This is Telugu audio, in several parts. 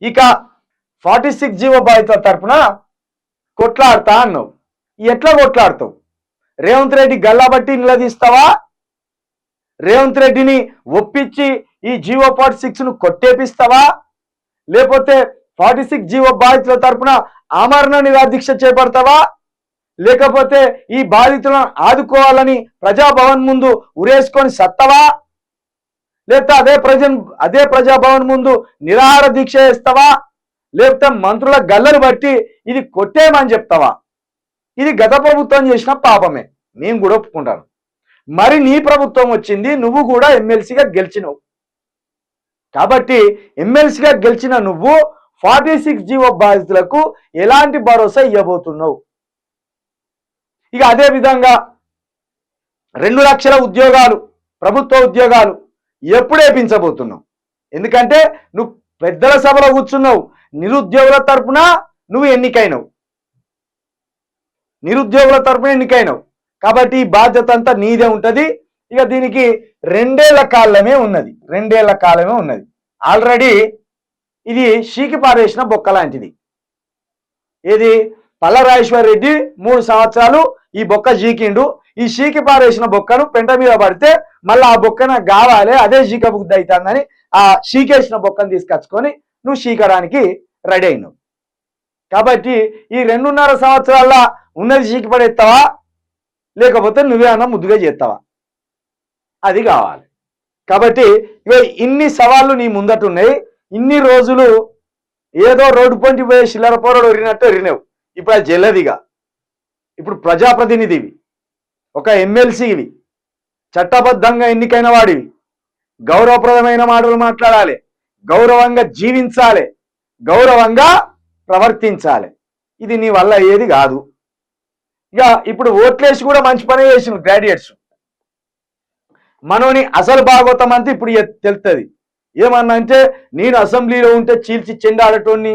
ఇక 46 జీవో బాధితుల తరఫున కొట్లాడతా అన్నావు. ఎట్లా కొట్లాడతావు? రేవంత్ రెడ్డి గల్లాబట్టి నిలదీస్తావా? రేవంత్ రెడ్డిని ఒప్పించి ఈ జీవో 46ను కొట్టేపిస్తావా? లేకపోతే 46 జీవో బాధితుల తరఫున ఆమరణ నిరాదీక్ష చేపడతావా? లేకపోతే ఈ బాధితులను ఆదుకోవాలని ప్రజాభవన్ ముందు ఉరేసుకొని సత్తవా? లేకపోతే అదే ప్రజాభవన్ ముందు నిరాహార దీక్ష చేస్తావా? లేకపోతే మంత్రుల గల్లలు బట్టి ఇది కొట్టేయమని చెప్తావా? ఇది గత ప్రభుత్వం చేసిన పాపమే, నేను కూడా ఒప్పుకుంటాను. మరి నీ ప్రభుత్వం వచ్చింది, నువ్వు కూడా ఎమ్మెల్సీగా గెలిచినావు. కాబట్టి ఎమ్మెల్సీగా గెలిచిన నువ్వు 46 జీవో బాధితులకు ఎలాంటి భరోసా ఇవ్వబోతున్నావు? ఇక అదే విధంగా 2 లక్షల ఉద్యోగాలు, ప్రభుత్వ ఉద్యోగాలు ఎప్పుడు వేయించబోతున్నావు? ఎందుకంటే నువ్వు పెద్దల సభలో కూర్చున్నావు, నిరుద్యోగుల తరపున నువ్వు ఎన్నికైనావు, కాబట్టి ఈ బాధ్యత అంతా నీదే ఉంటది. ఇక దీనికి 2 ఏళ్ల కాలమే ఉన్నది. ఆల్రెడీ ఇది షీకి పారేసిన బొక్క లాంటిది. ఏది? పల్లరాజేశ్వర్ రెడ్డి 3 సంవత్సరాలు ఈ బొక్క జీకిండు. ఈ షీకి పారేసిన బొక్కను పెంట మీద పడితే మళ్ళీ ఆ బొక్కన కావాలి, అదే షీక బుద్ధి అవుతుందని ఆ షీకేసిన బొక్కను తీసుకొచ్చుకొని నువ్వు షీకడానికి రెడీ అయినావు. కాబట్టి ఈ 2.5 సంవత్సరాల ఉన్నది షీకి పడేస్తావా, లేకపోతే నువ్వేమన్నా ముద్దుగా చేస్తావా? అది కావాలి. కాబట్టి ఇన్ని సవాళ్ళు నీ ముందట ఉన్నాయి. ఇన్ని రోజులు ఏదో రోడ్డు పొంటి పోయి చిల్లర పోరడు ఒరినట్టు ఒరినావు. ఇప్పుడు అది జల్లదిగా. ఇప్పుడు ప్రజాప్రతినిధివి, ఒక ఎమ్మెల్సీవి, చట్టబద్ధంగా ఎన్నికైన వాడివి, గౌరవప్రదమైన మాటలు మాట్లాడాలి, గౌరవంగా జీవించాలి, గౌరవంగా ప్రవర్తించాలి. ఇది నీ వల్ల ఏది కాదు. ఇక ఇప్పుడు ఓట్లేసి కూడా మంచి పని చేసిన గ్రాడ్యుయేట్స్. మనోని అసలు భాగవతం అంతా ఇప్పుడు తెలుస్తుంది. ఏమన్నా అంటే నేను అసెంబ్లీలో ఉంటే చీల్చి చెండాడటోని,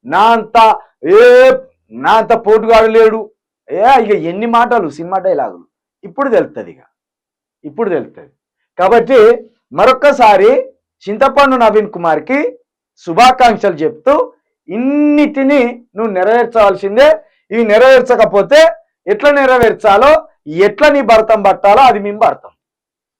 నా అంత పోటుగాడు లేడు. ఇక ఎన్ని మాటలు, సినిమా డైలాగులు. ఇప్పుడు తెలుస్తుంది. కాబట్టి మరొక్కసారి చింతపండు నవీన్ కుమార్కి శుభాకాంక్షలు చెప్తూ ఇన్నిటిని నువ్వు నెరవేర్చవలసిందే. ఇవి నెరవేర్చకపోతే ఎట్లా నెరవేర్చాలో, ఎట్లా నీ భర్తం పట్టాలో అది మేము భర్తం.